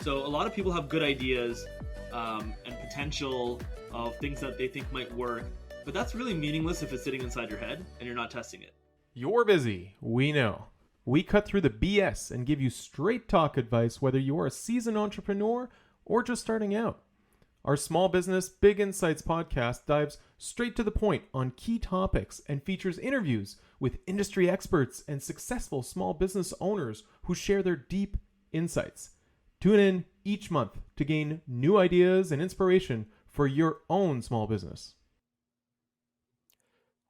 So a lot of people have good ideas and potential of things that they think might work, but that's really meaningless if it's sitting inside your head and you're not testing it. You're busy, we know. We cut through the BS and give you straight talk advice whether you're a seasoned entrepreneur or just starting out. Our Small Business Big Insights podcast dives straight to the point on key topics and features interviews with industry experts and successful small business owners who share their deep insights. Tune in each month to gain new ideas and inspiration for your own small business.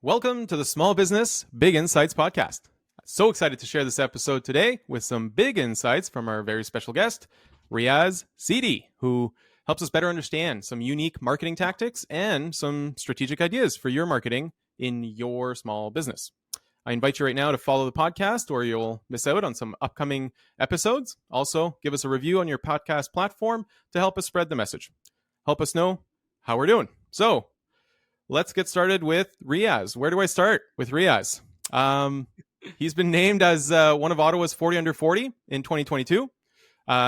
Welcome to the Small Business Big Insights podcast. So excited to share this episode today with some big insights from our very special guest, Riaz Sidi, who helps us better understand some unique marketing tactics and some strategic ideas for your marketing in your small business. I invite you right now to follow the podcast or you'll miss out on some upcoming episodes. Also, give us a review on your podcast platform to help us spread the message. Help us know how we're doing. So let's get started with Riaz. Where do I start with Riaz? He's been named as one of Ottawa's 40 under 40 in 2022.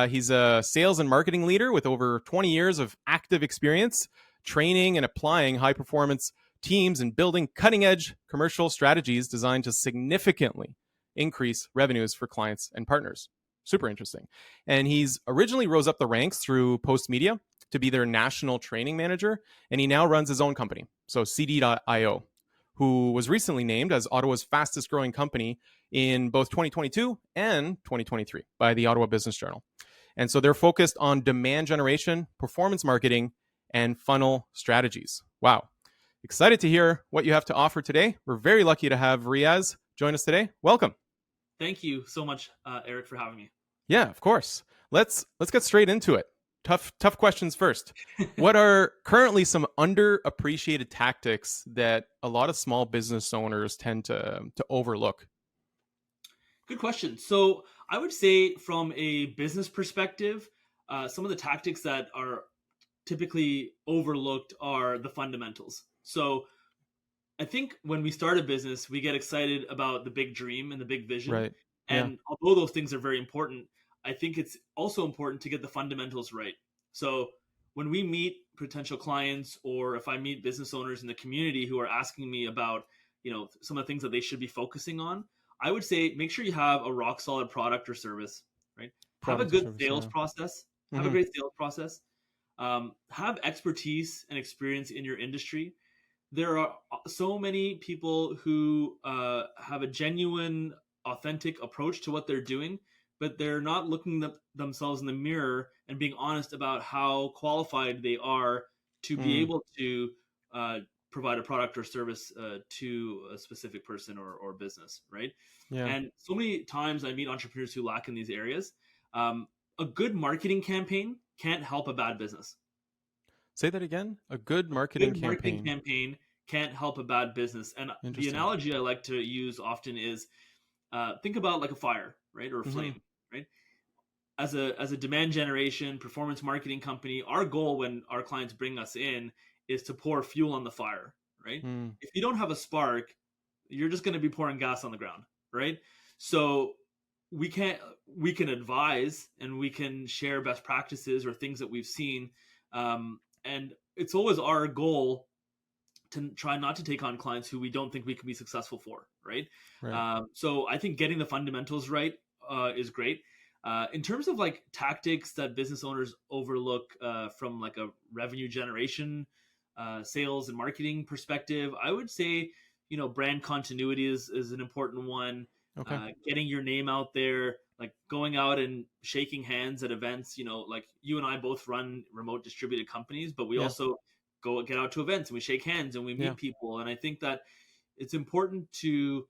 He's a sales and marketing leader with over 20 years of active experience training and applying high-performance teams and building cutting-edge commercial strategies designed to significantly increase revenues for clients and partners. Super interesting. And he's originally rose up the ranks through Post Media to be their national training manager, and he now runs his own company, so CD.io, who was recently named as Ottawa's fastest growing company in both 2022 and 2023 by the Ottawa Business Journal. And so they're focused on demand generation, performance marketing, and funnel strategies. Wow. Excited to hear what you have to offer today. We're very lucky to have Riaz join us today. Welcome. Thank you so much, Eric, for having me. Yeah, of course. Let's get straight into it. Tough questions first. What are currently some underappreciated tactics that a lot of small business owners tend to overlook? Good question. So I would say from a business perspective, some of the tactics that are typically overlooked are the fundamentals. So I think when we start a business, we get excited about the big dream and the big vision. Right. And although those things are very important, I think it's also important to get the fundamentals right. So when we meet potential clients, or if I meet business owners in the community who are asking me about, some of the things that they should be focusing on, I would say make sure you have a rock solid product or service, right? Have a good sales process. Have a great sales process. Have expertise and experience in your industry. There are so many people who have a genuine, authentic approach to what they're doing, but they're not looking themselves in the mirror and being honest about how qualified they are to be able to provide a product or service to a specific person or business, right? Yeah. And so many times I meet entrepreneurs who lack in these areas. A good marketing campaign can't help a bad business. Say that again. A good marketing campaign can't help a bad business. And the analogy I like to use often is think about like a fire, right? Or a flame, right? As a demand generation performance marketing company, our goal when our clients bring us in is to pour fuel on the fire, right? If you don't have a spark, you're just going to be pouring gas on the ground, right? So we can advise and we can share best practices or things that we've seen. And it's always our goal to try not to take on clients who we don't think we can be successful for, right? So I think getting the fundamentals right is great. In terms of like tactics that business owners overlook from like a revenue generation, sales and marketing perspective, I would say, brand continuity is an important one. Okay. Getting your name out there, like going out and shaking hands at events, like you and I both run remote distributed companies, but we also get out to events and we shake hands and we meet people. And I think that it's important to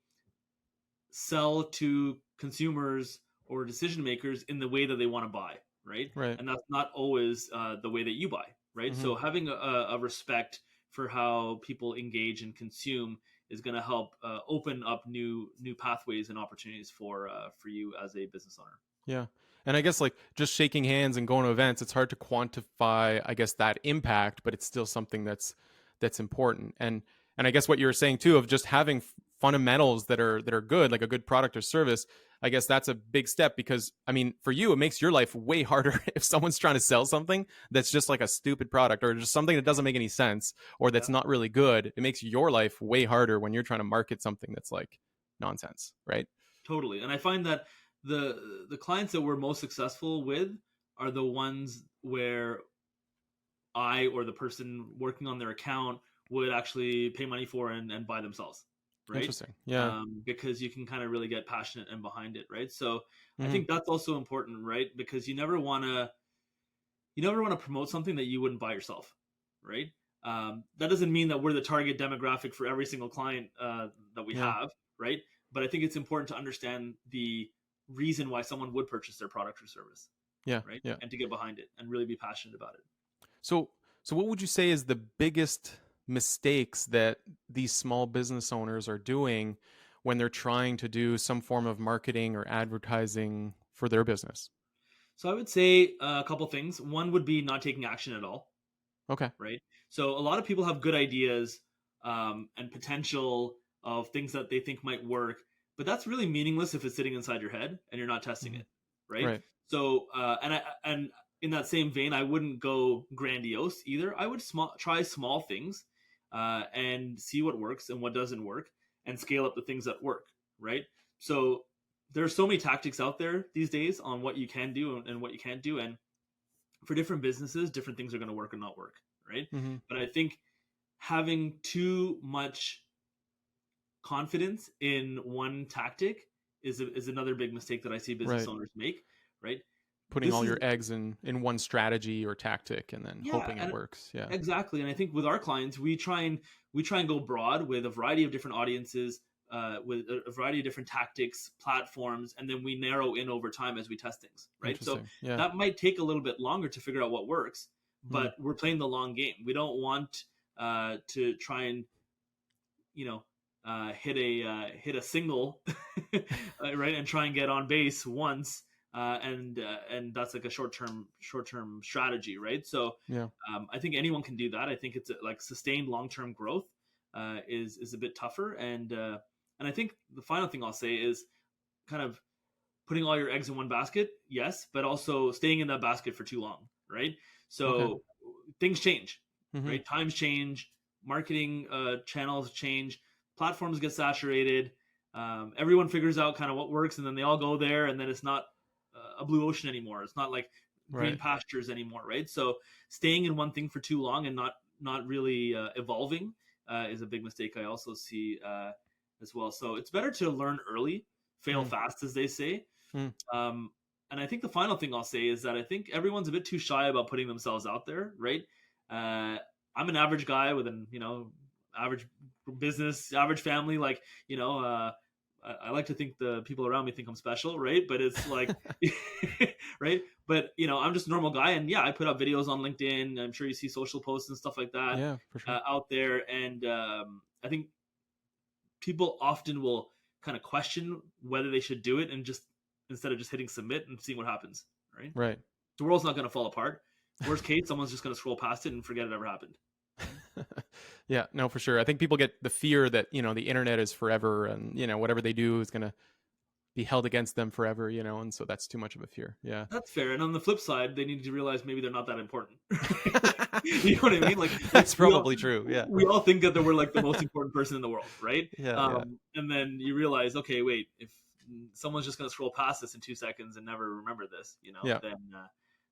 sell to consumers or decision makers in the way that they want to buy, right? And that's not always the way that you buy, right? So having a respect for how people engage and consume is going to help open up new pathways and opportunities for you as a business owner. Yeah. And I guess like just shaking hands and going to events, it's hard to quantify, I guess, that impact, but it's still something that's important. And I guess what you were saying too, of just having fundamentals that are good, like a good product or service, I guess that's a big step, because I mean, for you, it makes your life way harder if someone's trying to sell something that's just like a stupid product, or just something that doesn't make any sense, or that's Yeah, not really good. It makes your life way harder when you're trying to market something that's like nonsense, right? totally. And I find that the clients that we're most successful with are the ones where I or the person working on their account would actually pay money for and buy themselves, right? Interesting. Yeah. Because you can kind of really get passionate and behind it, right? So I Hmm. think that's also important, right? Because you never want to promote something that you wouldn't buy yourself, right? That doesn't mean that we're the target demographic for every single client that we Yeah. have, right? But I think it's important to understand the reason why someone would purchase their product or service, Yeah. right? Yeah. And to get behind it and really be passionate about it. So, so what would you say is the biggest mistakes that these small business owners are doing when they're trying to do some form of marketing or advertising for their business? So I would say a couple things. One would be not taking action at all, Okay. right? So a lot of people have good ideas and potential of things that they think might work, but that's really meaningless if it's sitting inside your head and you're not testing Hmm. it, right? Right. So and in that same vein, I wouldn't go grandiose either. I would try small things and see what works and what doesn't work, and scale up the things that work, right? So there's so many tactics out there these days on what you can do and what you can't do, and for different businesses, different things are going to work or not work, right? Hmm. But I think having too much confidence in one tactic is another big mistake that I see business Right. owners make, right? Putting This all is your eggs in one strategy or tactic and then yeah, hoping it and works. Yeah. exactly. And I think with our clients, we try and go broad with a variety of different audiences, with a variety of different tactics, platforms, and then we narrow in over time as we test things, right? So Interesting. Yeah. that might take a little bit longer to figure out what works, Mm. but we're playing the long game. We don't want to try and you know hit a single right, and try and get on base once, and that's like a short term strategy, right? So Yeah. I think anyone can do that. I think it's like sustained long term growth is a bit tougher, and I think the final thing I'll say is kind of putting all your eggs in one basket, yes, but also staying in that basket for too long, right? Okay. So things change, Hmm. right? Times change, marketing channels change, platforms get saturated. Everyone figures out kind of what works, and then they all go there, and then it's not a blue ocean anymore. It's not like green Right. pastures anymore, right? So staying in one thing for too long and not really evolving is a big mistake I also see as well. So it's better to learn early, fail Mm. fast, as they say. Mm. um, and I think the final thing I'll say is that I think everyone's a bit too shy about putting themselves out there, right? I'm an average guy with an average business, average family. Like I like to think the people around me think I'm special, right? But it's like, right? But I'm just a normal guy, and yeah, I put up videos on LinkedIn. I'm sure you see social posts and stuff like that Yeah, for sure. out there, and I think people often will kind of question whether they should do it and just instead of just hitting submit and seeing what happens, right? Right. The world's not going to fall apart. Worst case, someone's just going to scroll past it and forget it ever happened. Right? Yeah, no, for sure. I think people get the fear that, the internet is forever, and, whatever they do is going to be held against them forever, and so that's too much of a fear. Yeah. That's fair. And on the flip side, they need to realize maybe they're not that important. You know what I mean? Like That's probably true. Yeah. we all think that we're like the most important person in the world, right? Yeah, yeah. And then you realize, okay, wait, if someone's just going to scroll past this in 2 seconds and never remember this, Yeah. then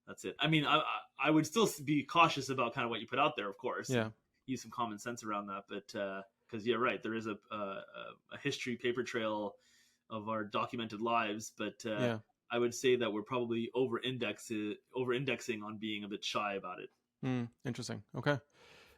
that's it. I mean, I would still be cautious about kind of what you put out there, of course, Yeah. and use some common sense around that. But because you're right, there is a history paper trail of our documented lives, but Yeah. I would say that we're probably over-indexing on being a bit shy about it. Interesting. Okay.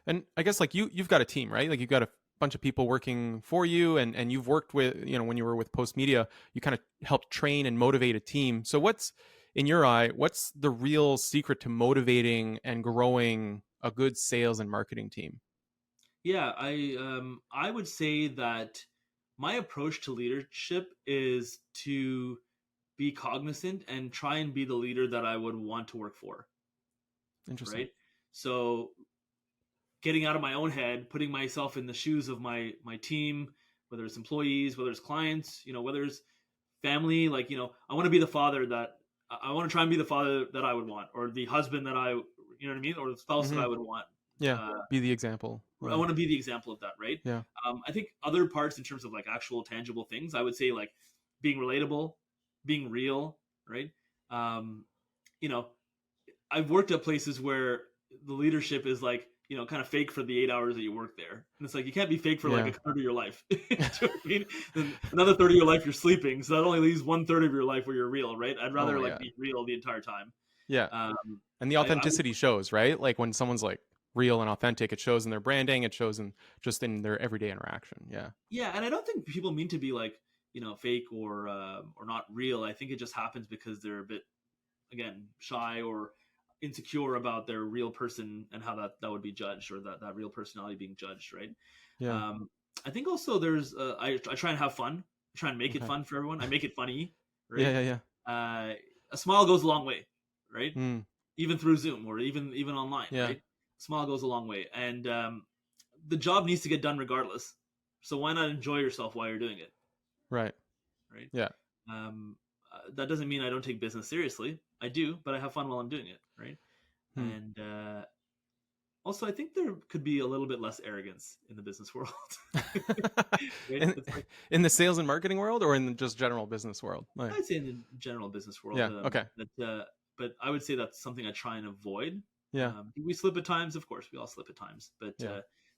And I guess like you've got a team, right? Like you've got a bunch of people working for you, and you've worked with, when you were with Post Media, you kind of helped train and motivate a team. So what's in your eye, what's the real secret to motivating and growing a good sales and marketing team? Yeah, I would say that my approach to leadership is to be cognizant and try and be the leader that I would want to work for, Interesting. right? So getting out of my own head, putting myself in the shoes of my team, whether it's employees, whether it's clients, whether it's family. Like, I want to be the father that I want to try and be the father that I would want, or the husband that you know what I mean, or the spouse that I would want. Yeah, be the example. I want to be the example of that, right? Yeah. I think other parts in terms of like actual tangible things, I would say like being relatable, being real, right? I've worked at places where the leadership is like, kind of fake for the 8 hours that you work there. And it's like, you can't be fake for like a third of your life. Do you know what I mean? And another third of your life, you're sleeping. So that only leaves 1/3 of your life where you're real, right? I'd rather be real the entire time. Yeah. And the authenticity shows, right? Like when someone's like real and authentic, it shows in their branding, it shows in just in their everyday interaction. Yeah. Yeah. And I don't think people mean to be like, fake or not real. I think it just happens because they're a bit, again, shy or insecure about their real person and how that would be judged, or that real personality being judged, right? Yeah. I think also there's I try and have fun. I try and make it fun for everyone. I make it funny, right? Yeah. A smile goes a long way, right? Even through Zoom or even online, right? A smile goes a long way, and the job needs to get done regardless. So why not enjoy yourself while you're doing it? Right. Yeah. That doesn't mean I don't take business seriously. I do, but I have fun while I'm doing it, right? And also, I think there could be a little bit less arrogance in the business world. Right? In the sales and marketing world, or in the just general business world? I'd say in the general business world. Yeah. Okay. But I would say that's something I try and avoid. Yeah. We slip at times, of course. We all slip at times, but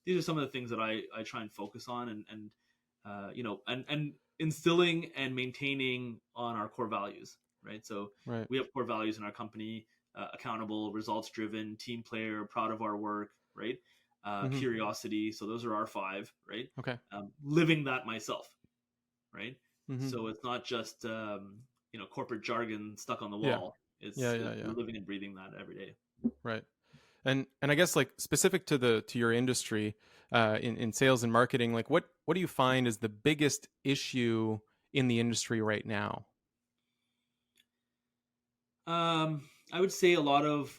these are some of the things that I try and focus on, and instilling and maintaining on our core values, right? So we have core values in our company: accountable, results driven, team player, proud of our work, right? Curiosity. So those are our 5, right? Okay. Living that myself, right? So it's not just corporate jargon stuck on the wall. It's living and breathing that every day. Right. And I guess like specific to your industry, in sales and marketing, like what do you find is the biggest issue in the industry right now? I would say a lot of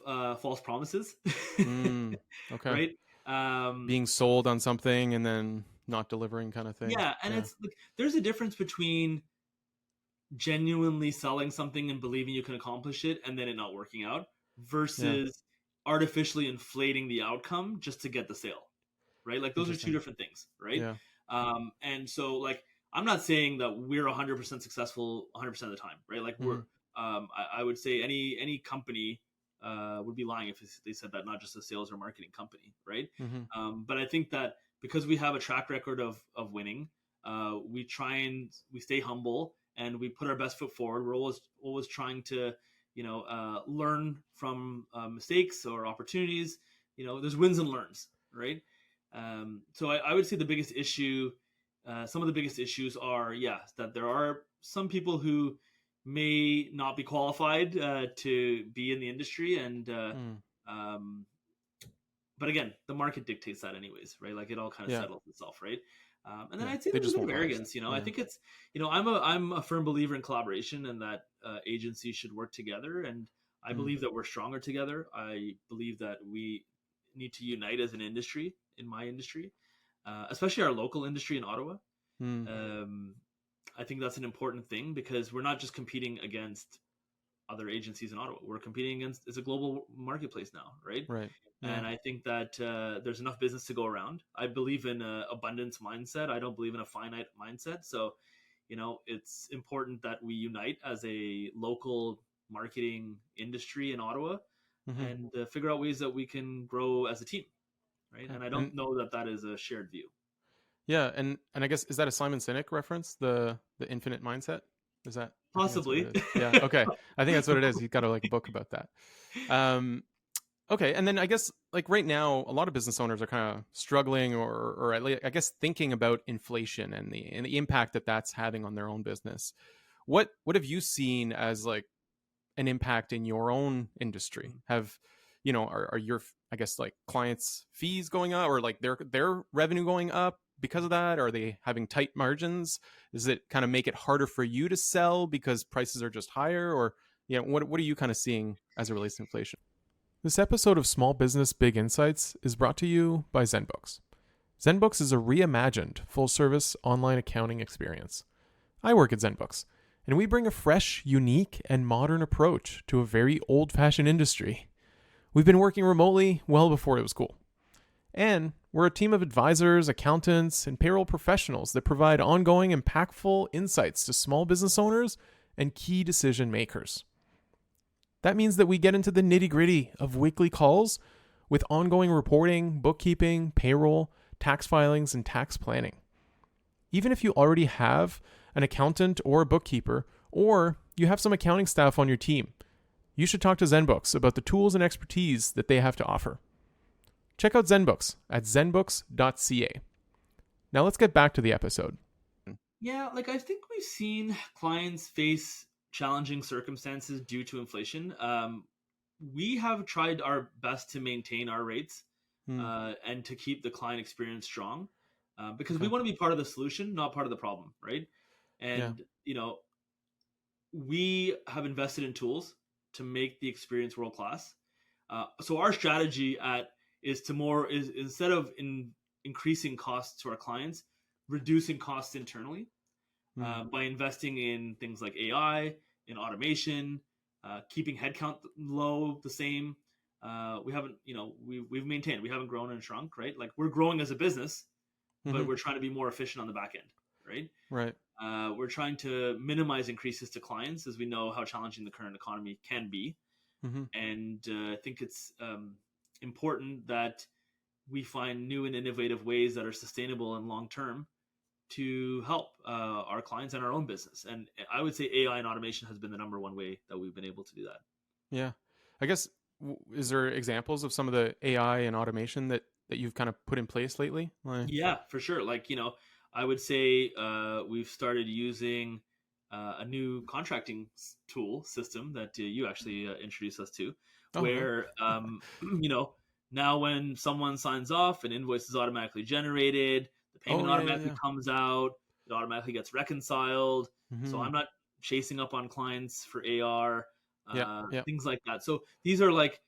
false promises. Okay. Right. Being sold on something and then not delivering, kind of thing. Yeah, and it's like, there's a difference between genuinely selling something and believing you can accomplish it and then it not working out versus artificially inflating the outcome just to get the sale, right? Like those are 2 different things, right? And so like, I'm not saying that we're 100% successful 100% of the time, right? Like we're I would say any company would be lying if they said that, not just a sales or marketing company, right? But I think that because we have a track record of winning, we stay humble and we put our best foot forward. We're always trying to learn from mistakes or opportunities. There's wins and learns, right? So I would say the biggest issue, some of the biggest issues are, that there are some people who may not be qualified to be in the industry, and but again, the market dictates that anyways, right? Like it all kind of settles itself, right? And then I'd say there's a bit of arrogance. I think it's, I'm a firm believer in collaboration, and that agencies should work together, and I believe that we're stronger together. I believe that we need to unite as an industry, in my industry, especially our local industry in Ottawa. I think that's an important thing, because we're not just competing against other agencies in Ottawa. We're competing against, it's a global marketplace now, right? Right. And I think that there's enough business to go around. I believe in an abundance mindset. I don't believe in a finite mindset. So, it's important that we unite as a local marketing industry in Ottawa and figure out ways that we can grow as a team, right? And I don't know that is a shared view. Yeah, and I guess, is that a Simon Sinek reference, the infinite mindset? Is that possibly? Yeah. Okay. I think that's what it is. He's got a book about that. Okay, and then I guess like right now, a lot of business owners are kind of struggling, or at least I guess thinking about inflation and the impact that that's having on their own business. What have you seen as like an impact in your own industry? Have are your, I guess, like clients' fees going up, or like their revenue going up because of that? Are they having tight margins? Does it kind of make it harder for you to sell because prices are just higher? Or what are you kind of seeing as it relates to inflation? This episode of Small Business Big Insights is brought to you by Zenbooks. Zenbooks is a reimagined, full-service online accounting experience. I work at Zenbooks, and we bring a fresh, unique, and modern approach to a very old-fashioned industry. We've been working remotely well before it was cool. And we're a team of advisors, accountants, and payroll professionals that provide ongoing, impactful insights to small business owners and key decision makers. That means that we get into the nitty-gritty of weekly calls with ongoing reporting, bookkeeping, payroll, tax filings, and tax planning. Even if you already have an accountant or a bookkeeper, or you have some accounting staff on your team, you should talk to Zenbooks about the tools and expertise that they have to offer. Check out Zenbooks at Zenbooks.ca. Now let's get back to the episode. Yeah, like I think we've seen clients face challenging circumstances due to inflation. We have tried our best to maintain our rates and to keep the client experience strong because we want to be part of the solution, not part of the problem, right? And, we have invested in tools to make the experience world-class. So our strategy is instead of increasing costs to our clients, reducing costs internally by investing in things like AI, in automation, keeping headcount low, the same. We haven't, we've maintained, we haven't grown and shrunk, right? Like we're growing as a business, but we're trying to be more efficient on the back end, right? Right. We're trying to minimize increases to clients as we know how challenging the current economy can be. And I think it's important that we find new and innovative ways that are sustainable and long-term to help our clients and our own business. And I would say AI and automation has been the number one way that we've been able to do that. Yeah. I guess, is there examples of some of the AI and automation that you've kind of put in place lately? Yeah, for sure. Like, I would say we've started using a new contracting tool system that you actually introduced us to, where, now when someone signs off, an invoice is automatically generated, the payment automatically comes out, it automatically gets reconciled. So I'm not chasing up on clients for AR, things like that. So these are like,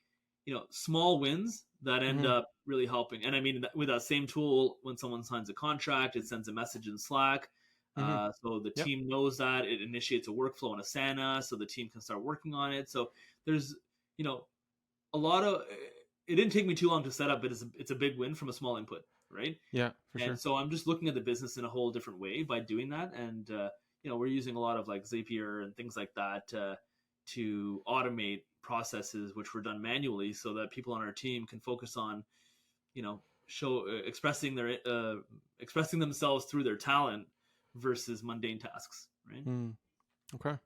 small wins that end up really helping. And I mean, with that same tool, when someone signs a contract, it sends a message in Slack. So the team knows that. It initiates a workflow in Asana so the team can start working on it. So there's, a lot of, it didn't take me too long to set up, but it's a big win from a small input, right? Yeah, for sure. And so I'm just looking at the business in a whole different way by doing that. And, we're using a lot of like Zapier and things like that to automate processes which were done manually so that people on our team can focus on, expressing themselves through their talent versus mundane tasks, right? Okay.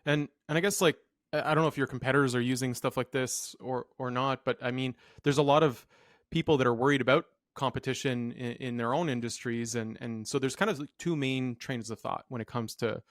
And I guess, like, I don't know if your competitors are using stuff like this or not, but I mean, there's a lot of people that are worried about competition in their own industries. And so there's kind of two main trains of thought when it comes to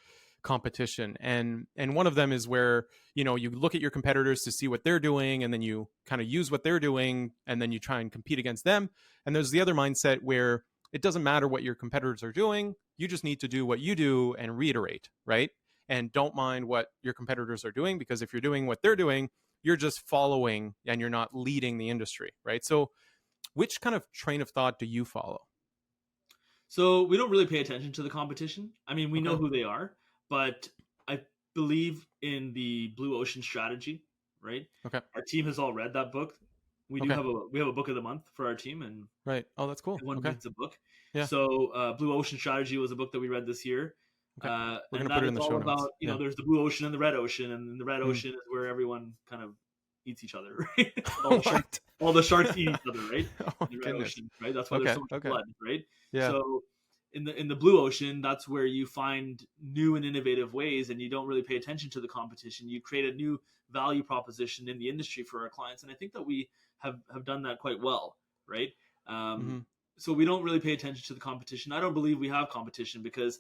competition. And one of them is where, you look at your competitors to see what they're doing, and then you kind of use what they're doing, and then you try and compete against them. And there's the other mindset where it doesn't matter what your competitors are doing. You just need to do what you do and reiterate, right? And don't mind what your competitors are doing, because if you're doing what they're doing, you're just following and you're not leading the industry, right? So which kind of train of thought do you follow? So we don't really pay attention to the competition. I mean, we know who they are, but I believe in the blue ocean strategy, right? Okay. Our team has all read that book. We do have a book of the month for our team, and right. Oh, that's cool. Everyone reads a book. Yeah. So Blue Ocean Strategy was a book that we read this year. Okay. We're and gonna put it in the show notes. About, there's the blue ocean and the red ocean, and the red ocean is where everyone kind of eats each other, right? all the sharks eat each other, right? Oh, in the red ocean, right? That's why there's so much blood, right? Yeah. So in the blue ocean, that's where you find new and innovative ways, and you don't really pay attention to the competition. You create a new value proposition in the industry for our clients, and I think that we have done that quite well, right? So we don't really pay attention to the competition. I don't believe we have competition because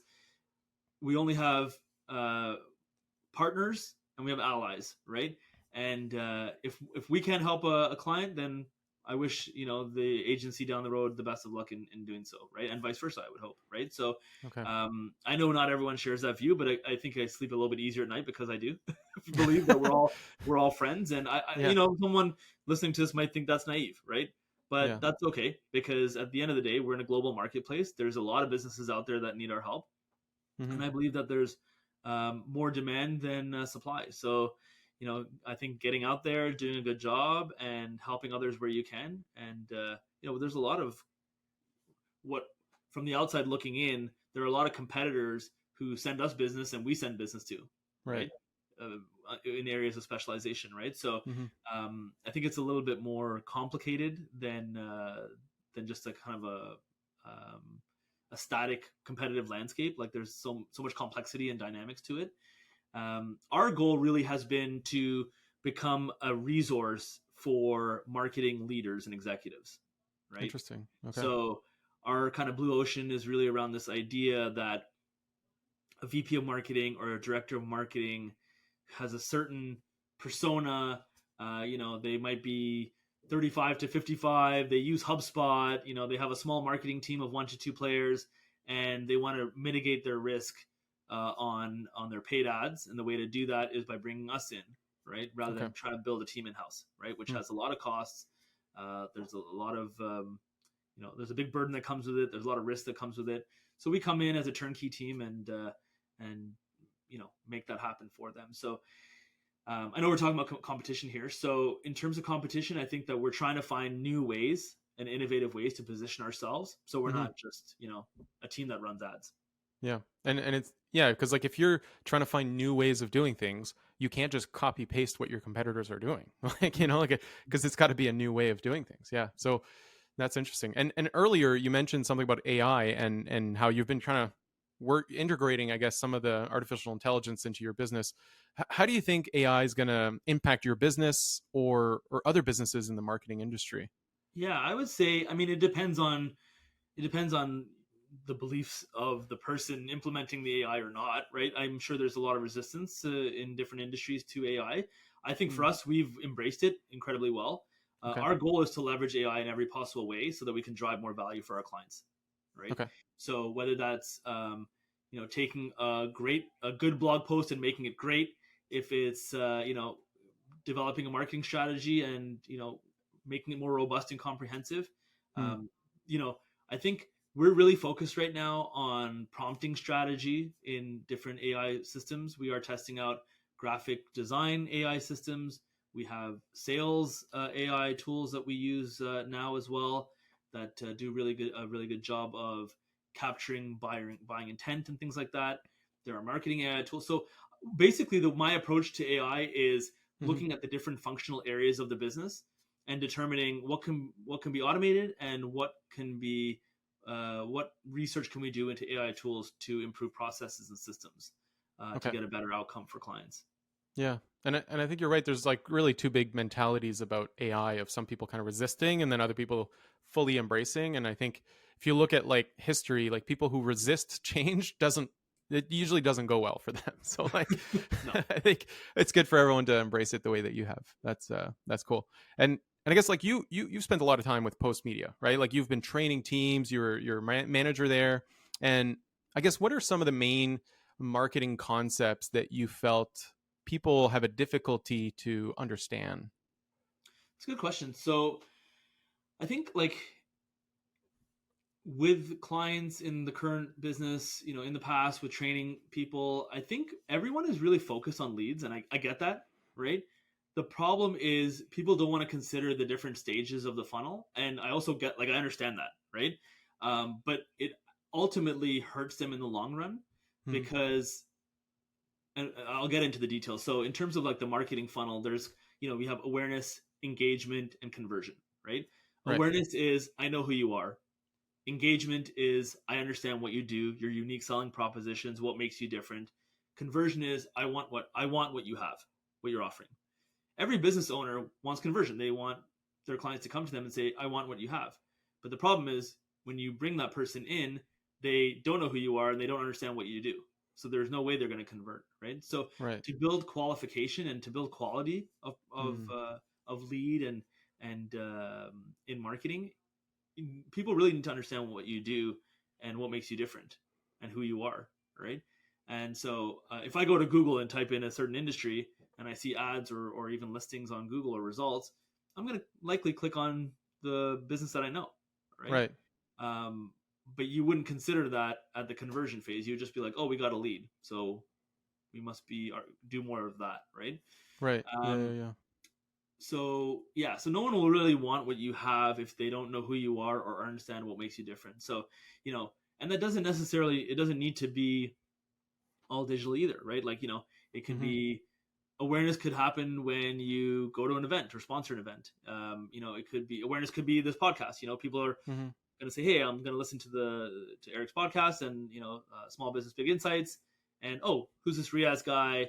we only have partners and we have allies, right? And if we can't help a client, then I wish the agency down the road the best of luck in doing so, right? And vice versa, I would hope, right? So I know not everyone shares that view, but I think I sleep a little bit easier at night because I do believe that we're all friends. And I someone listening to this might think that's naive, right? But Yeah. that's okay, because at the end of the day, we're in a global marketplace. There's a lot of businesses out there that need our help, Hmm. and I believe that there's more demand than supply. So, I think getting out there, doing a good job, and helping others where you can, and there's a lot of what from the outside looking in, there are a lot of competitors who send us business and we send business to, Right. right? In areas of specialization, right? So Hmm. I think it's a little bit more complicated than just a kind of a static competitive landscape. Like there's so much complexity and dynamics to it. Our goal really has been to become a resource for marketing leaders and executives, right? Interesting. Okay. So our kind of blue ocean is really around this idea that a VP of marketing or a director of marketing has a certain persona. They might be 35 to 55. They use HubSpot. They have a small marketing team of 1 to 2 players, and they want to mitigate their risk on their paid ads. And the way to do that is by bringing us in, right, rather Okay. than trying to build a team in house, right, which Hmm. has a lot of costs. There's a lot of there's a big burden that comes with it. There's a lot of risk that comes with it. So we come in as a turnkey team and make that happen for them. So I know we're talking about competition here. So in terms of competition, I think that we're trying to find new ways and innovative ways to position ourselves. So we're Hmm. not just a team that runs ads. Yeah. And it's, yeah, because like if you're trying to find new ways of doing things, you can't just copy paste what your competitors are doing. Like, like, because it's got to be a new way of doing things. Yeah. So that's interesting. And earlier you mentioned something about AI and how you've been trying to work integrating, I guess, some of the artificial intelligence into your business. How do you think AI is going to impact your business or other businesses in the marketing industry? Yeah, I would say. I mean, it depends on the beliefs of the person implementing the AI or not, right? I'm sure there's a lot of resistance in different industries to AI. I think for Mm. us, we've embraced it incredibly well. Okay. Our goal is to leverage AI in every possible way so that we can drive more value for our clients, right? Okay. So whether that's taking a good blog post and making it great, if it's developing a marketing strategy and making it more robust and comprehensive. Mm. Um, I think we're really focused right now on prompting strategy in different AI systems. We are testing out graphic design AI systems. We have sales AI tools that we use now as well that do a really good job of capturing buying intent and things like that. There are marketing AI tools. So basically, my approach to AI is Hmm. looking at the different functional areas of the business and determining what can be automated and what research can we do into AI tools to improve processes and systems to Okay. get a better outcome for clients. Yeah. And I think you're right. There's like really two big mentalities about AI of some people kind of resisting and then other people fully embracing. And I think if you look at like history, like people who resist change it usually doesn't go well for them. So like No. I think it's good for everyone to embrace it the way that you have. That's cool. And I guess like you've spent a lot of time with Post Media, right? Like you've been training teams, you're manager there. And I guess what are some of the main marketing concepts that you felt people have a difficulty to understand? It's a good question. So I think like with clients in the current business, in the past with training people, I think everyone is really focused on leads, and I get that, right? The problem is people don't want to consider the different stages of the funnel, and I also get like I understand that, right? But it ultimately hurts them in the long run Hmm. because, and I'll get into the details. So in terms of like the marketing funnel, there's we have awareness, engagement, and conversion, right? Right. Awareness is I know who you are. Engagement is I understand what you do, your unique selling propositions, what makes you different. Conversion is I want what you have, what you're offering. Every business owner wants conversion. They want their clients to come to them and say, I want what you have. But the problem is when you bring that person in, they don't know who you are and they don't understand what you do. So there's no way they're going to convert, right? So Right. to build qualification and to build quality Mm. of lead and in marketing, people really need to understand what you do and what makes you different and who you are, right? And so if I go to Google and type in a certain industry and I see ads or even listings on Google or results, I'm going to likely click on the business that I know, right? Right. But you wouldn't consider that at the conversion phase. You would just be like, oh, we got a lead, so we must do more of that, right? Right. Yeah. So yeah, so no one will really want what you have if they don't know who you are or understand what makes you different. So, and that doesn't necessarily, it doesn't need to be all digital either, right? Like, it could be, awareness could happen when you go to an event or sponsor an event. It could be, awareness could be this podcast. People are going to say, hey, I'm going to listen to Eric's podcast and, Small Business Big Insights. And, oh, who's this Riaz guy?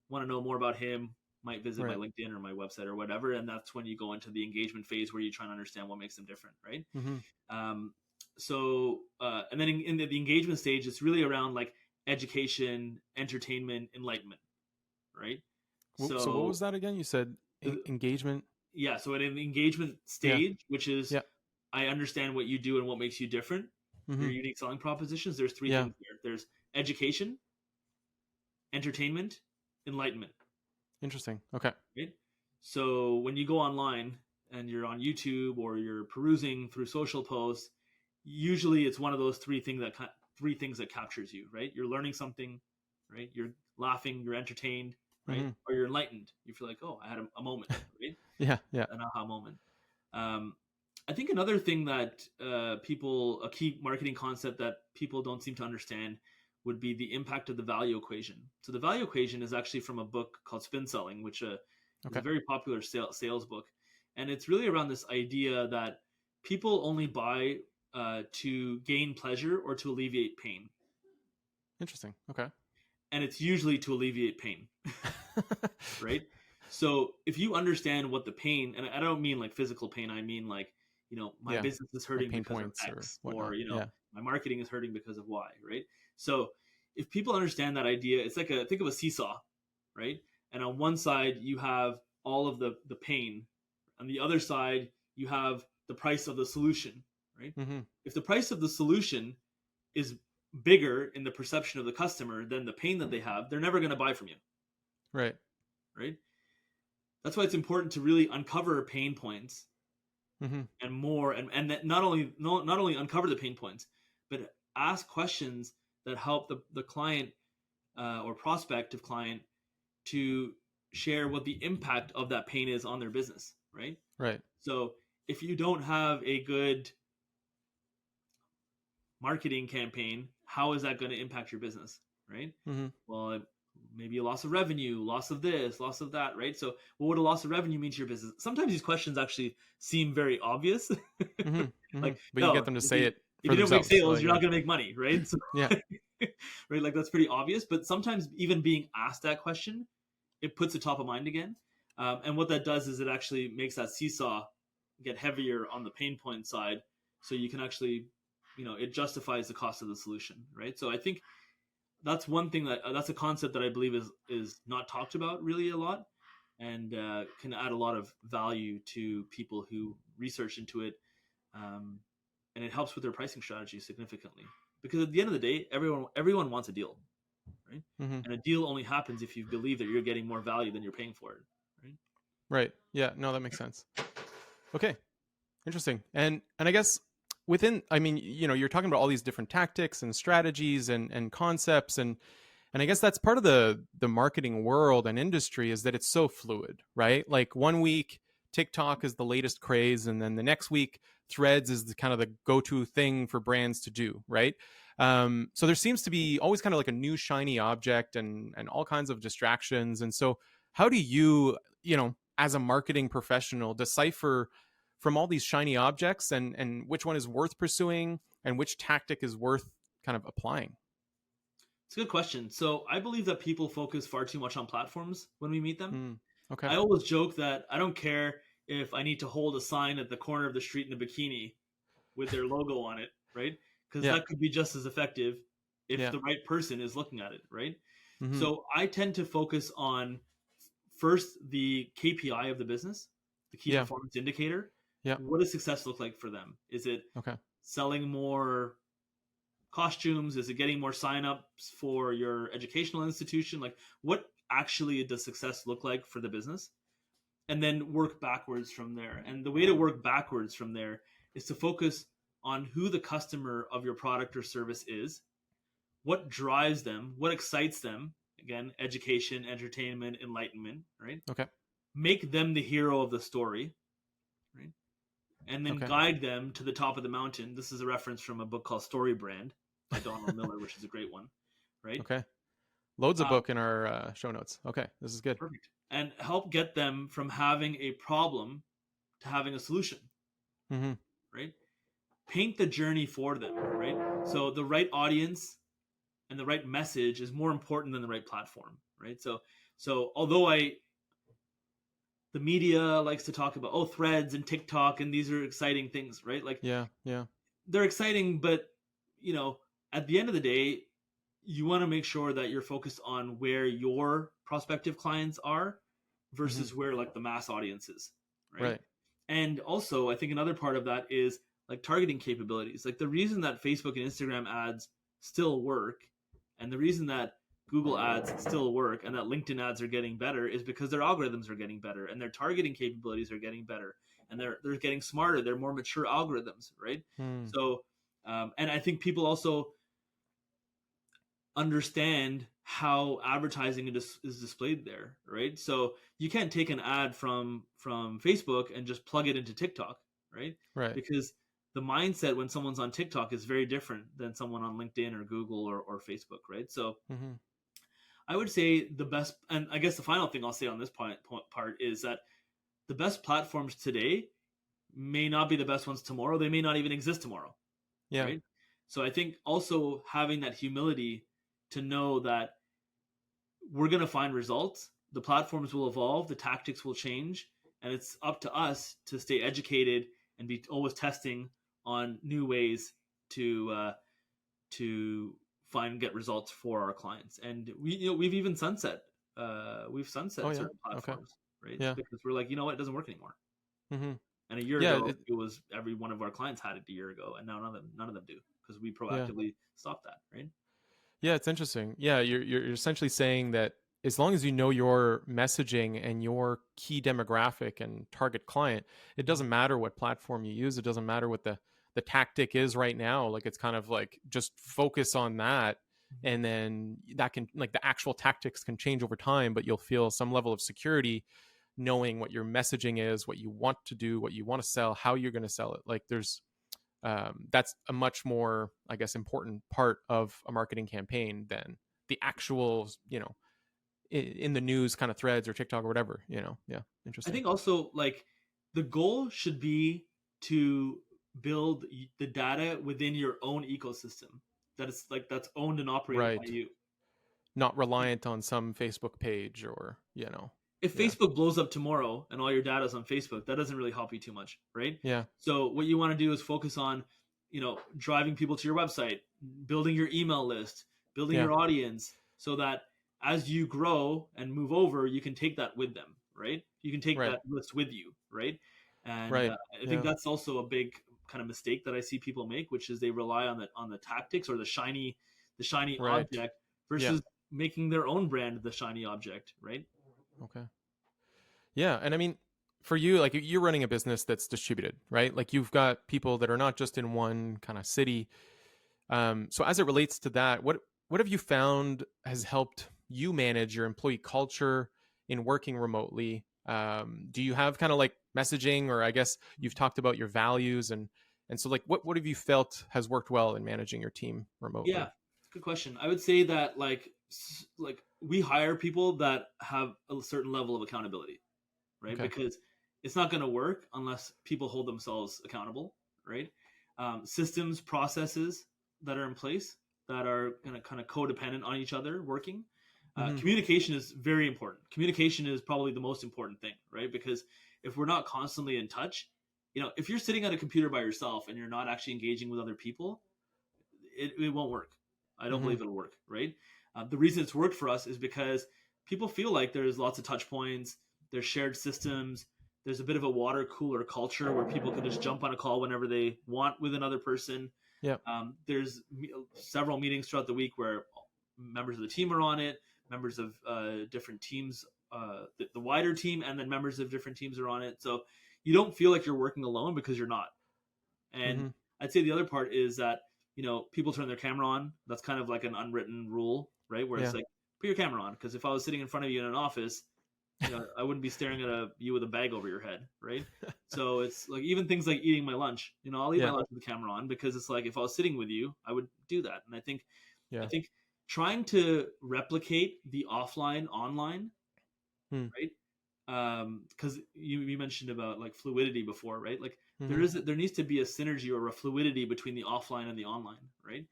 Want to know more about him? Might visit my LinkedIn or my website or whatever. And that's when you go into the engagement phase where you try to understand what makes them different, right? And then in the engagement stage, it's really around like education, entertainment, enlightenment, right? So what was that again? You said engagement? Yeah, so at an engagement stage, which is I understand what you do and what makes you different, your unique selling propositions, there's three things there. There's education, entertainment, enlightenment. Interesting. Okay. Right? So when you go online and you're on YouTube or you're perusing through social posts, usually it's one of those three things that captures you, right? You're learning something, right? You're laughing, you're entertained, right? Or you're enlightened. You feel like, oh, I had a moment, right? Yeah. An aha moment. I think another thing that a key marketing concept that people don't seem to understand would be the impact of the value equation. So the value equation is actually from a book called Spin Selling, which is a very popular sales book. And it's really around this idea that people only buy to gain pleasure or to alleviate pain. Interesting. Okay. And it's usually to alleviate pain, right? So if you understand what the pain, and I don't mean like physical pain, I mean like, my business is hurting like because of X, or my marketing is hurting because of Y, right? So if people understand that idea, it's like think of a seesaw, right? And on one side you have all of the pain, on the other side you have the price of the solution, right? If the price of the solution is bigger in the perception of the customer than the pain that they have, they're never going to buy from you. Right. That's why it's important to really uncover pain points and more, and that not only uncover the pain points, but ask questions that help the client or prospective client to share what the impact of that pain is on their business, right? Right. So if you don't have a good marketing campaign, how is that going to impact your business, right? Well, maybe a loss of revenue, loss of this, loss of that, right? So what would a loss of revenue mean to your business? Sometimes these questions actually seem very obvious. Like, but you get them to say it. If you don't make sales, you're not going to make money, right? So, yeah. Right? Like that's pretty obvious. But sometimes even being asked that question, it puts it top of mind again. And what that does is it actually makes that seesaw get heavier on the pain point side. So you can actually, it justifies the cost of the solution, right? So I think that's one thing that's a concept that I believe is not talked about really a lot, and can add a lot of value to people who research into it, and it helps with their pricing strategy significantly. Because at the end of the day, everyone wants a deal, right? And a deal only happens if you believe that you're getting more value than you're paying for it, right? Right. Yeah. No, that makes sense. Okay. Interesting. And I guess you're talking about all these different tactics and strategies and concepts, and I guess that's part of the marketing world and industry, is that it's so fluid, right? Like one week TikTok is the latest craze, and then the next week Threads is the kind of the go-to thing for brands to do, right? So there seems to be always kind of like a new shiny object and all kinds of distractions. And so how do you, as a marketing professional, decipher from all these shiny objects and which one is worth pursuing and which tactic is worth kind of applying? It's a good question. So I believe that people focus far too much on platforms when we meet them. Okay. I always joke that I don't care if I need to hold a sign at the corner of the street in a bikini with their logo on it, right? Because that could be just as effective if the right person is looking at it, right? So I tend to focus on first the KPI of the business, the key performance indicator. What does success look like for them? Is it selling more costumes? Is it getting more signups for your educational institution? Like, what actually does success look like for the business? and then work backwards from there. And the way to work backwards from there is to focus on who the customer of your product or service is, what drives them, what excites them. Again, education, entertainment, enlightenment, right? Okay. Make them the hero of the story, right? And then Okay. guide them to the top of the mountain. This is a reference from a book called Story Brand by Donald Miller, which is a great one, right? Okay. Loads of book in our show notes. Okay, this is good. Perfect. And help get them from having a problem to having a solution, Mm-hmm. right? Paint the journey for them, right? So the right audience and the right message is more important than the right platform, right? So although the media likes to talk about threads and TikTok and these are exciting things, right? Like Yeah. they're exciting, but at the end of the day, you want to make sure that you're focused on where your prospective clients are versus where like the mass audience is, right? And also, I think another part of that is like targeting capabilities. Like the reason that Facebook and Instagram ads still work, and the reason that Google ads still work, and that LinkedIn ads are getting better is because their algorithms are getting better, and their targeting capabilities are getting better, and they're getting smarter. They're more mature algorithms, right? So, and I think people also understand how advertising is displayed there, right? So you can't take an ad from Facebook and just plug it into TikTok, right? Because the mindset when someone's on TikTok is very different than someone on LinkedIn or Google or Facebook, right? So I would say the best, and I guess the final thing I'll say on this part is that the best platforms today may not be the best ones tomorrow. They may not even exist tomorrow, right? So I think also having that humility to know that we're going to find results, the platforms will evolve, the tactics will change, and it's up to us to stay educated and be always testing on new ways to get results for our clients. And we've even sunset certain platforms, right? Because we're like, it doesn't work anymore. And a year ago, it was every one of our clients had it a year ago, and now none of them do because we proactively stopped that, right? Yeah, it's interesting. Yeah, you're essentially saying that as long as you know your messaging and your key demographic and target client, it doesn't matter what platform you use. It doesn't matter what the tactic is right now. Like it's kind of like just focus on that, and then that can like the actual tactics can change over time, but you'll feel some level of security knowing what your messaging is, what you want to do, what you want to sell, how you're going to sell it. Like there's that's a much more, I guess, important part of a marketing campaign than the actual, in the news kind of threads or TikTok or whatever, Yeah, interesting. I think also like the goal should be to build the data within your own ecosystem that's owned and operated by you. Not reliant on some Facebook page or, If Facebook blows up tomorrow and all your data is on Facebook, that doesn't really help you too much, right? Yeah. So what you want to do is focus on, driving people to your website, building your email list, building your audience, so that as you grow and move over, you can take that with them, right? You can take that list with you, right? And I think that's also a big kind of mistake that I see people make, which is they rely on the tactics or the shiny object versus making their own brand the shiny object, right? Okay. Yeah, and I mean, for you, like you're running a business that's distributed, right? Like you've got people that are not just in one kind of city. So as it relates to that, what have you found has helped you manage your employee culture in working remotely? Do you have kind of like messaging, or I guess you've talked about your values, and so like what have you felt has worked well in managing your team remotely? Yeah, good question. I would say that like we hire people that have a certain level of accountability, right? Because it's not going to work unless people hold themselves accountable, right? Systems, processes that are in place that are kind of codependent on each other working. Communication is very important. Communication is probably the most important thing, right? Because if we're not constantly in touch, if you're sitting at a computer by yourself and you're not actually engaging with other people, it won't work. I don't believe it'll work, right? The reason it's worked for us is because people feel like there's lots of touch points, there's shared systems, there's a bit of a water cooler culture where people can just jump on a call whenever they want with another person. Yeah. There's several meetings throughout the week where members of the team are on it, members of different teams the wider team, and then members of different teams are on it. So you don't feel like you're working alone because you're not. And I'd say the other part is that, people turn their camera on. That's kind of like an unwritten rule, right? Where it's like, put your camera on. Because if I was sitting in front of you in an office, I wouldn't be staring at you with a bag over your head, right? So it's like even things like eating my lunch. I'll eat my lunch with the camera on because it's like if I was sitting with you, I would do that. And I think trying to replicate the offline online, right? Because you mentioned about like fluidity before, right? Like there needs to be a synergy or a fluidity between the offline and the online, right?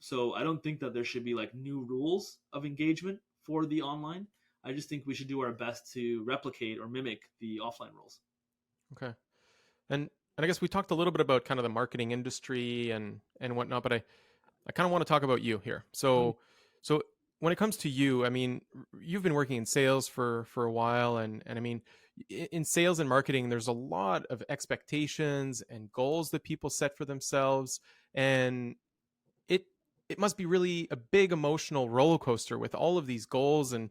So I don't think that there should be like new rules of engagement for the online. I just think we should do our best to replicate or mimic the offline rules. Okay. And I guess we talked a little bit about kind of the marketing industry and whatnot, but I kind of want to talk about you here. So when it comes to you, I mean, you've been working in sales for a while, and I mean, in sales and marketing, there's a lot of expectations and goals that people set for themselves, and it must be really a big emotional roller coaster with all of these goals and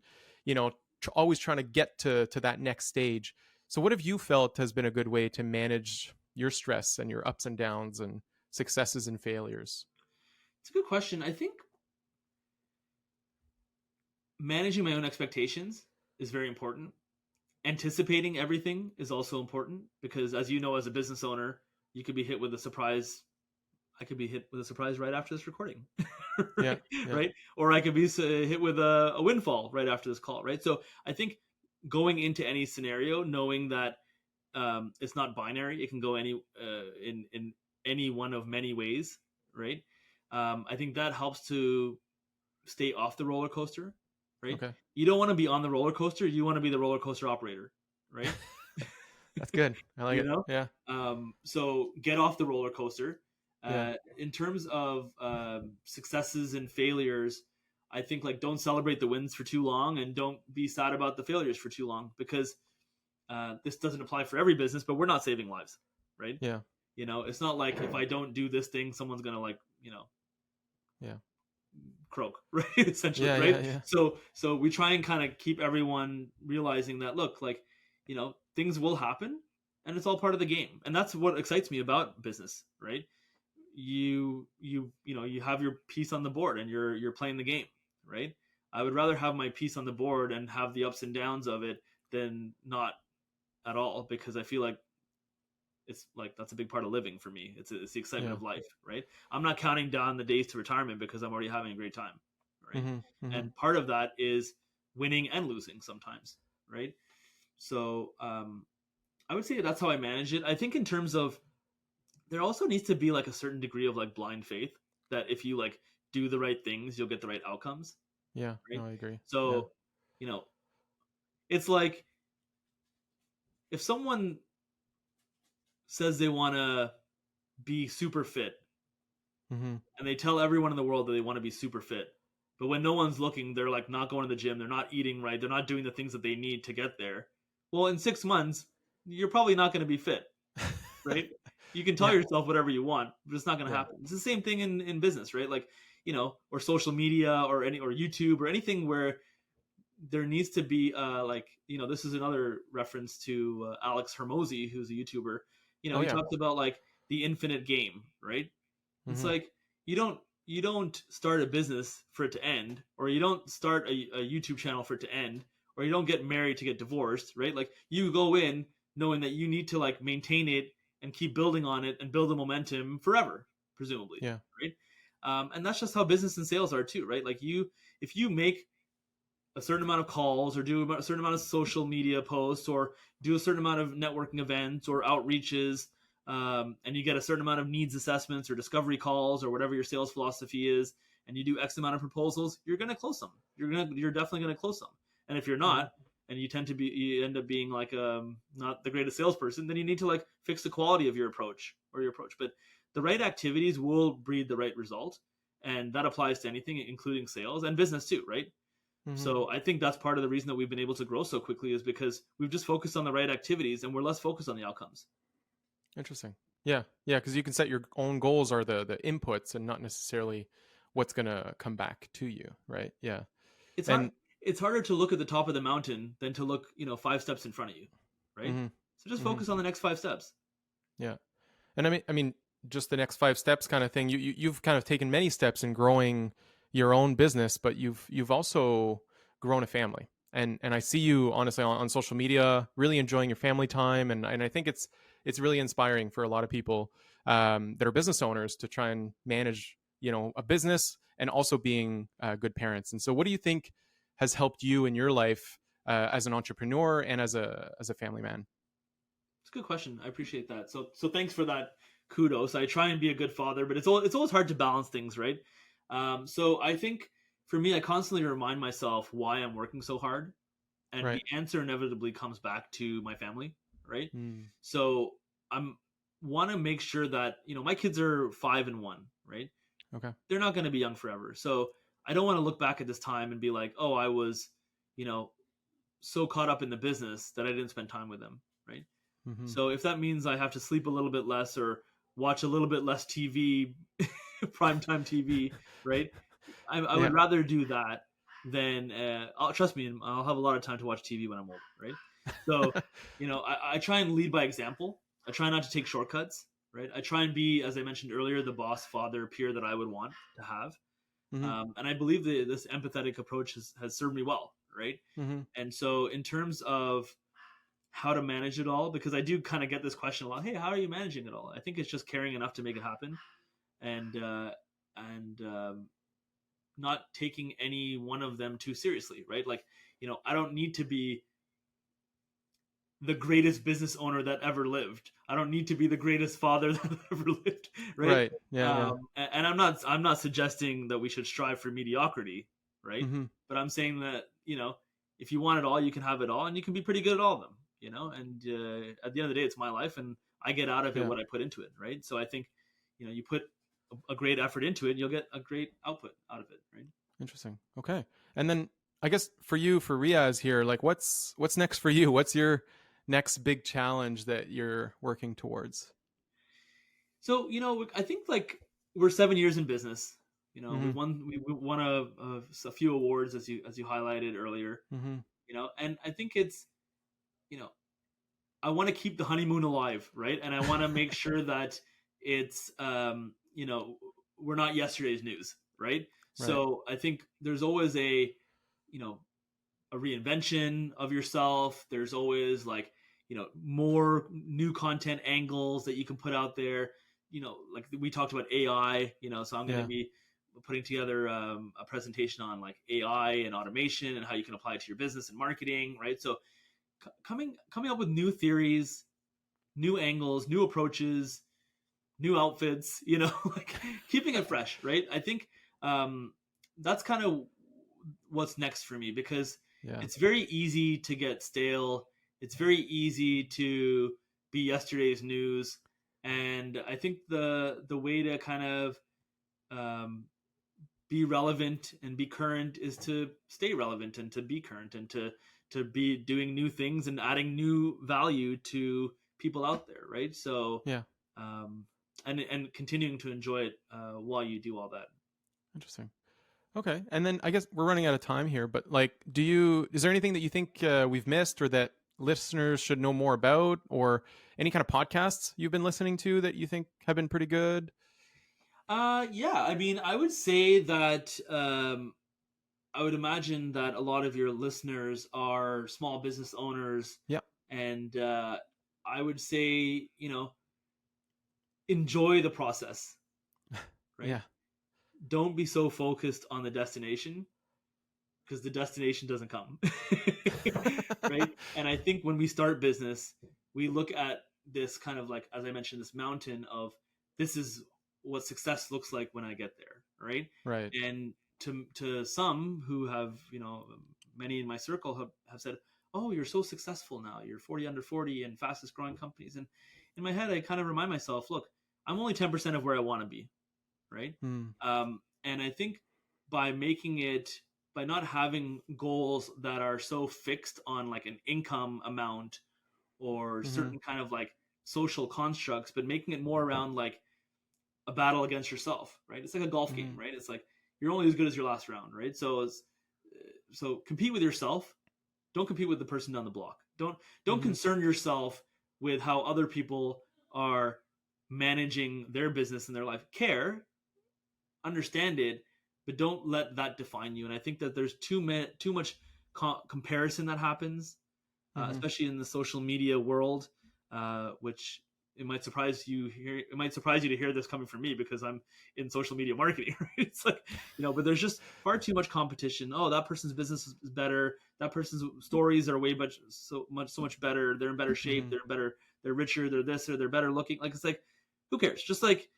always trying to get to that next stage. So what have you felt has been a good way to manage your stress and your ups and downs and successes and failures? It's a good question. I think managing my own expectations is very important. Anticipating everything is also important because, as you know, as a business owner, you could be hit with a surprise. I could be hit with a surprise right after this recording, right? Right? Or I could be hit with a windfall right after this call, right? So I think going into any scenario, knowing that it's not binary, it can go in any one of many ways, right? I think that helps to stay off the roller coaster, right? Okay. You don't want to be on the roller coaster. You want to be the roller coaster operator, right? That's good. I like it. Yeah. So get off the roller coaster. In terms of successes and failures, I think like don't celebrate the wins for too long and don't be sad about the failures for too long because this doesn't apply for every business, but we're not saving lives, right? Yeah. It's not like if I don't do this thing, someone's gonna croak, right? Essentially, right? Yeah. So we try and kind of keep everyone realizing that look, like, things will happen and it's all part of the game. And that's what excites me about business, right? You have your piece on the board and you're playing the game, right? I would rather have my piece on the board and have the ups and downs of it than not at all, because I feel like it's like that's a big part of living for me. It's the excitement of life, right? I'm not counting down the days to retirement because I'm already having a great time, right? And part of that is winning and losing sometimes, right? So I would say that's how I manage it. I think in terms of there also needs to be like a certain degree of like blind faith that if you like do the right things, you'll get the right outcomes. Yeah, right? no, I agree. So, it's like if someone says they want to be super fit and they tell everyone in the world that they want to be super fit, but when no one's looking, they're like not going to the gym, they're not eating right, they're not doing the things that they need to get there. Well, in 6 months, you're probably not going to be fit, right? You can tell yourself whatever you want, but it's not going to happen. It's the same thing in business, right? Like, or social media or YouTube or anything where there needs to be this is another reference to Alex Hermosi, who's a YouTuber. He talks about like the infinite game, right? It's like you don't start a business for it to end, or you don't start a YouTube channel for it to end, or you don't get married to get divorced, right? Like you go in knowing that you need to like maintain it and keep building on it and build the momentum forever, presumably. Yeah. Right. And that's just how business and sales are too, right? Like if you make a certain amount of calls or do a certain amount of social media posts or do a certain amount of networking events or outreaches, and you get a certain amount of needs assessments or discovery calls or whatever your sales philosophy is, and you do X amount of proposals, you're going to close them. You're definitely going to close them. And if you're not, and you end up being like not the greatest salesperson, then you need to like fix the quality of your approach. But the right activities will breed the right result, and that applies to anything, including sales and business too, right? So I think that's part of the reason that we've been able to grow so quickly is because we've just focused on the right activities and we're less focused on the outcomes. Interesting. Yeah, because you can set your own goals or the inputs and not necessarily what's going to come back to you, right? Yeah. It's it's harder to look at the top of the mountain than to look, 5 steps in front of you, right? Mm-hmm. So just Mm-hmm. focus on the next 5 steps. Yeah. And I mean, just the next 5 steps kind of thing. You've kind of taken many steps in growing your own business, but you've also grown a family. And I see you honestly on social media, really enjoying your family time, and I think it's really inspiring for a lot of people that are business owners to try and manage a business and also being good parents. And so, what do you think has helped you in your life as an entrepreneur and as a family man? It's a good question. I appreciate that. So thanks for that kudos. I try and be a good father, but it's always hard to balance things, right? So I think for me, I constantly remind myself why I'm working so hard, and Right. the answer inevitably comes back to my family, right? Mm. So I'm want to make sure that my kids are 5 and 1, right? Okay. They're not going to be young forever, so I don't want to look back at this time and be like, oh, I was, you know, so caught up in the business that I didn't spend time with them, right? Mm-hmm. So if that means I have to sleep a little bit less or watch a little bit less TV, primetime TV, right? I Yeah. would rather do that than trust me, I'll have a lot of time to watch TV when I'm old, right? So, I try and lead by example. I try not to take shortcuts, right? I try and be, as I mentioned earlier, the boss, father, peer that I would want to have. Mm-hmm. And I believe that this empathetic approach has served me well, right? Mm-hmm. And so, in terms of how to manage it all, because I do kind of get this question a lot. Hey, how are you managing it all? I think it's just caring enough to make it happen, and not taking any one of them too seriously, right? Like, I don't need to be the greatest business owner that ever lived. I don't need to be the greatest father that ever lived, right? Right. Yeah. Yeah. And I'm not suggesting that we should strive for mediocrity, right? Mm-hmm. But I'm saying that if you want it all, you can have it all, and you can be pretty good at all of them, And at the end of the day, it's my life, and I get out of it Yeah. what I put into it, right? So I think you put a great effort into it, and you'll get a great output out of it, right? Interesting. Okay. And then I guess for Riaz here, like what's next for you? What's your next big challenge that you're working towards? So I think like we're 7 years in business. Mm-hmm. We won a few awards as you highlighted earlier. Mm-hmm. And I think it's you know I want to keep the honeymoon alive, right? And I want to make sure that it's we're not yesterday's news, right? Right. So I think there's always you know a reinvention of yourself. There's always like more new content angles that you can put out there. Like we talked about AI. So I'm going Yeah. to be putting together a presentation on like AI and automation and how you can apply it to your business and marketing, right? So coming up with new theories, new angles, new approaches, new outfits, like keeping it fresh, right? I think that's kind of what's next for me, because Yeah. it's very easy to get stale. It's very easy to be yesterday's news. And I think the way to kind of be relevant and be current is to stay relevant and to be current and to be doing new things and adding new value to people out there, right? So Yeah. and continuing to enjoy it while you do all that. Interesting. Okay. And then I guess we're running out of time here, but like, is there anything that you think we've missed or that listeners should know more about, or any kind of podcasts you've been listening to that you think have been pretty good? Yeah, I mean, I would say that I would imagine that a lot of your listeners are small business owners. Yeah. And I would say, enjoy the process, right? Yeah. Don't be so focused on the destination, because the destination doesn't come. Right? And I think when we start business, we look at this kind of like, as I mentioned, this mountain of this is what success looks like when I get there, right? Right. And to some who have, many in my circle have said, oh, you're so successful now, you're 40 under 40 and fastest growing companies. And in my head, I kind of remind myself, look, I'm only 10% of where I want to be, right? Mm. And I think by not having goals that are so fixed on like an income amount or Mm-hmm. certain kind of like social constructs, but making it more around like a battle against yourself, right? It's like a golf game, right? It's like you're only as good as your last round, right? So so compete with yourself. Don't compete with the person down the block. Don't concern yourself with how other people are managing their business and their life. Care, understand it, but don't let that define you. And I think that there's too much comparison that happens, especially in the social media world, which it might surprise you to hear this coming from me because I'm in social media marketing. Right? It's like, but there's just far too much competition. Oh, that person's business is better. That person's stories are so much better. They're in better shape. They're richer. They're this or they're better looking. Like, it's like, who cares? Just like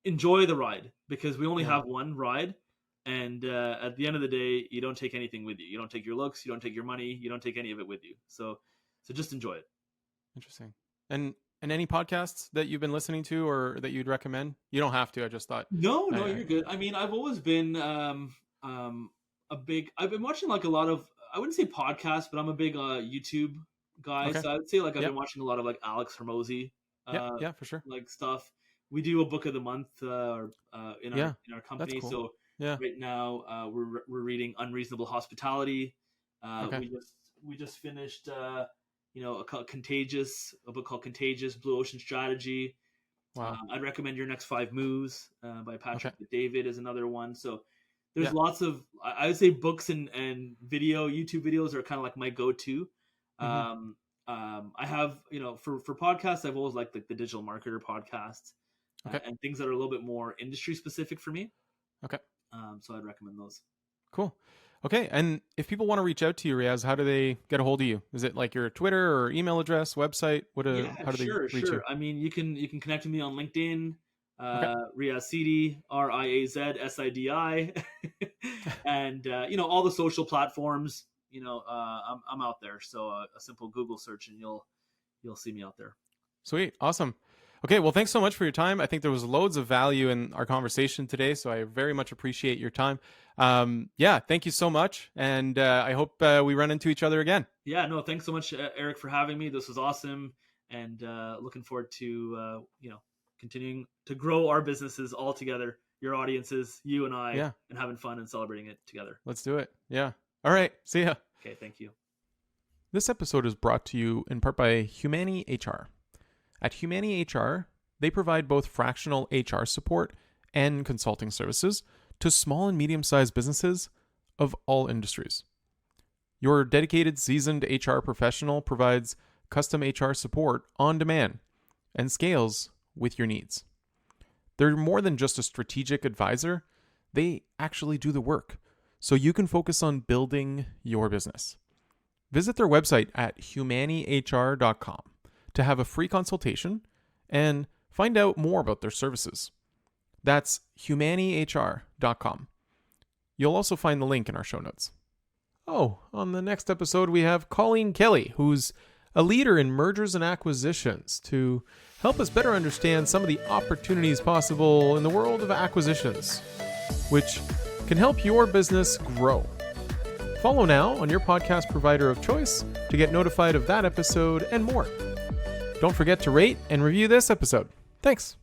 enjoy the ride, because we only have one ride. And at the end of the day, you don't take anything with you. You don't take your looks. You don't take your money. You don't take any of it with you. So just enjoy it. Interesting. And any podcasts that you've been listening to or that you'd recommend? You don't have to. I just thought. No, you're good. I mean, I've always been I've been watching like a lot of, I wouldn't say podcasts, but I'm a big YouTube guy. Okay. So I would say like I've been watching a lot of like Alex Hormozy. Yeah, for sure. Like stuff. We do a book of the month in our company. Cool. So right now we're reading Unreasonable Hospitality. We just finished a book called Contagious, Blue Ocean Strategy. Wow. I'd recommend Your Next 5 Moves by Patrick David is another one. So there's lots of, I would say books and YouTube videos are kind of like my go-to. I have, for podcasts, I've always liked the Digital Marketer podcasts and things that are a little bit more industry specific for me. Okay. So I'd recommend those. Cool. Okay. And if people want to reach out to you, Riaz, how do they get a hold of you? Is it like your Twitter or email address, website? How do they reach you? I mean, you can connect with me on LinkedIn, Riaz Sidi, Riaz Sidi, and all the social platforms. I'm out there. So a simple Google search and you'll see me out there. Sweet. Awesome. Okay. Well, thanks so much for your time. I think there was loads of value in our conversation today, so I very much appreciate your time. Thank you so much. And I hope we run into each other again. Yeah, no, thanks so much, Eric, for having me. This was awesome. And looking forward to, continuing to grow our businesses all together, your audiences, you and I, and having fun and celebrating it together. Let's do it. Yeah. All right. See ya. Okay. Thank you. This episode is brought to you in part by Humani HR. At Humani HR, they provide both fractional HR support and consulting services to small and medium-sized businesses of all industries. Your dedicated, seasoned HR professional provides custom HR support on demand and scales with your needs. They're more than just a strategic advisor. They actually do the work, so you can focus on building your business. Visit their website at humanihr.com to have a free consultation and find out more about their services. That's humanihr.com. You'll also find the link in our show notes. Oh, on the next episode, we have Colleen Kelly, who's a leader in mergers and acquisitions, to help us better understand some of the opportunities possible in the world of acquisitions, which can help your business grow. Follow now on your podcast provider of choice to get notified of that episode and more. Don't forget to rate and review this episode. Thanks.